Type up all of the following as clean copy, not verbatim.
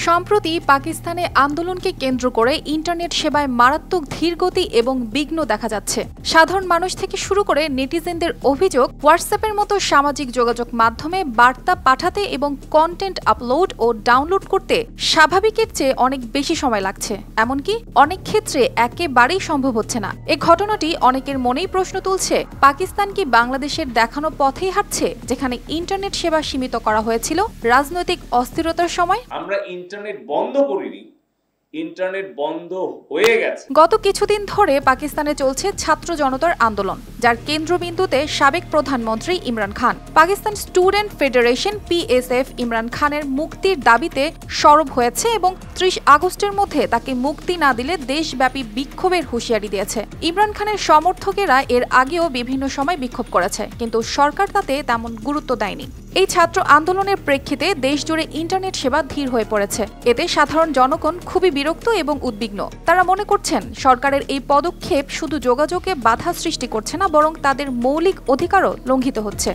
সম্প্রতি পাকিস্তানে আন্দোলনকে কেন্দ্র করে ইন্টারনেট সেবায় মারাত্মক ধীরগতি এবং বিঘ্ন দেখা যাচ্ছে। সাধারণ মানুষ থেকে শুরু করে নেটিজেনদের অভিযোগ, হোয়াটসঅ্যাপের মতো সামাজিক যোগাযোগ মাধ্যমে বার্তা পাঠাতে এবং কন্টেন্ট আপলোড ও ডাউনলোড করতে স্বাভাবিকের চেয়ে অনেক বেশি সময় লাগছে, এমনকি অনেক ক্ষেত্রে একেবারেই সম্ভব হচ্ছে না। এই ঘটনাটি অনেকের মনেই প্রশ্ন তুলছে, পাকিস্তান কি বাংলাদেশের দেখানো পথেই হাঁটছে, যেখানে ইন্টারনেট সেবা সীমিত করা হয়েছিল রাজনৈতিক অস্থিরতার সময়? আমরা ইন্টারনেট বন্ধ করিনি, ইন্টারনেট বন্ধ হয়ে গেছে। গত কিছুদিন ধরে পাকিস্তানে চলছে ছাত্র জনতার আন্দোলন, যার কেন্দ্রবিন্দুতে সাবেক প্রধানমন্ত্রী Imran Khan. Pakistan student federation PSF Imran খানের মুক্তির দাবিতে সরব হয়েছে এবং ৩০ আগস্টের মধ্যে তাকে মুক্তি না দিলে দেশব্যাপী বিক্ষোভের হুঁশিয়ারি দিয়েছে। ইমরান খানের সমর্থকেরা এর আগেও বিভিন্ন সময় বিক্ষোভ করেছে, কিন্তু সরকার তাতে তেমন গুরুত্ব দেয়নি। এই ছাত্র আন্দোলনের প্রেক্ষিতে দেশজুড়ে ইন্টারনেট সেবা ধীর হয়ে পড়েছে। এতে সাধারণ জনগণ খুবই বিরক্ত এবং উদ্বিগ্ন। তারা মনে করছেন, সরকারের এই পদক্ষেপ শুধু যোগাযোগে বাধা সৃষ্টি করছে না, বরং তাদের মৌলিক অধিকারও লঙ্ঘিত হচ্ছে।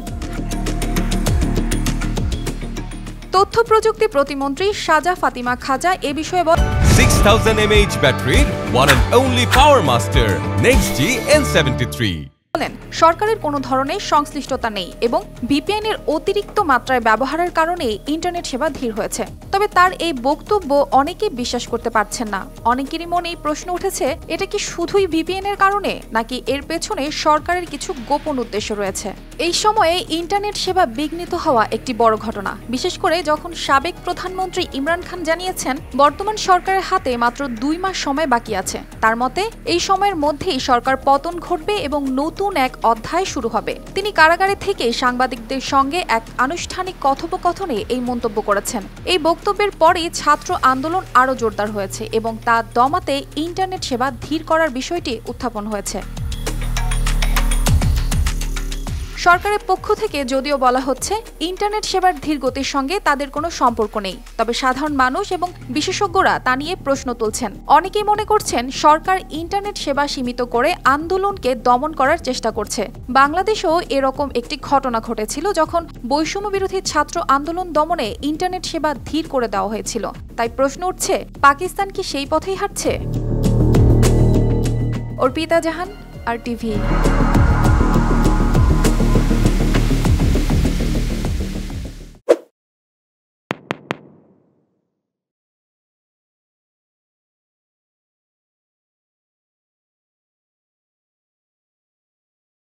তথ্য প্রযুক্তি প্রতিমন্ত্রী সাজা ফাতিমা খাজা এ বিষয়ে বলেন, 6000 mAh ব্যাটারির one and only power master NextG N73 সরকারের কোনো ধরনের সংশ্লিষ্টতা নেই এবং VPN এর অতিরিক্ত মাত্রায় ব্যবহারের কারণে ইন্টারনেট সেবা ধীর হয়েছে। তবে তার এই বক্তব্য অনেকেই বিশ্বাস করতে পারছেন না। অনেকেরই মনেই প্রশ্ন উঠেছে, এটা কি শুধুই VPN এর কারণে, নাকি এর পেছনে সরকারের কিছু গোপন উদ্দেশ্য রয়েছে? এই সময়ে ইন্টারনেট সেবা বিঘ্নিত হওয়া একটি বড় ঘটনা, বিশেষ করে যখন সাবেক প্রধানমন্ত্রী ইমরান খান জানিয়েছেন বর্তমান সরকারের হাতে মাত্র 2 মাস সময় বাকি আছে। তার মতে এই সময়ের মধ্যেই সরকার পতন ঘটবে এবং নতুন এক অধ্যায় শুরু হবে। তিনি কারাগারে থেকে সাংবাদিকদের সঙ্গে এক আনুষ্ঠানিক কথোপকথনে এই মন্তব্য করেছেন। এই বক্তব্যের পরে ছাত্র আন্দোলন আরও জোরদার হয়েছে এবং তা দমাতে ইন্টারনেট সেবা ধীর করার বিষয়টি উত্থাপন হয়েছে। সরকারের পক্ষ থেকে যদিও বলা হচ্ছে ইন্টারনেট সেবার ধীর গতির সঙ্গে তাদের কোনো সম্পর্ক নেই, তবে সাধারণ মানুষ এবং বিশেষজ্ঞরা তা নিয়ে প্রশ্ন তুলছেন। অনেকেই মনে করছেন, সরকার ইন্টারনেট সেবা সীমিত করে আন্দোলনকে দমন করার চেষ্টা করছে। বাংলাদেশেও এরকম একটি ঘটনা ঘটেছিল, যখন বৈষম্য বিরোধী ছাত্র আন্দোলন দমনে ইন্টারনেট সেবা ধীর করে দেওয়া হয়েছিল। তাই প্রশ্ন উঠছে, পাকিস্তান কি সেই পথেই হাঁটছে? অর্পিতা জাহান, RTV।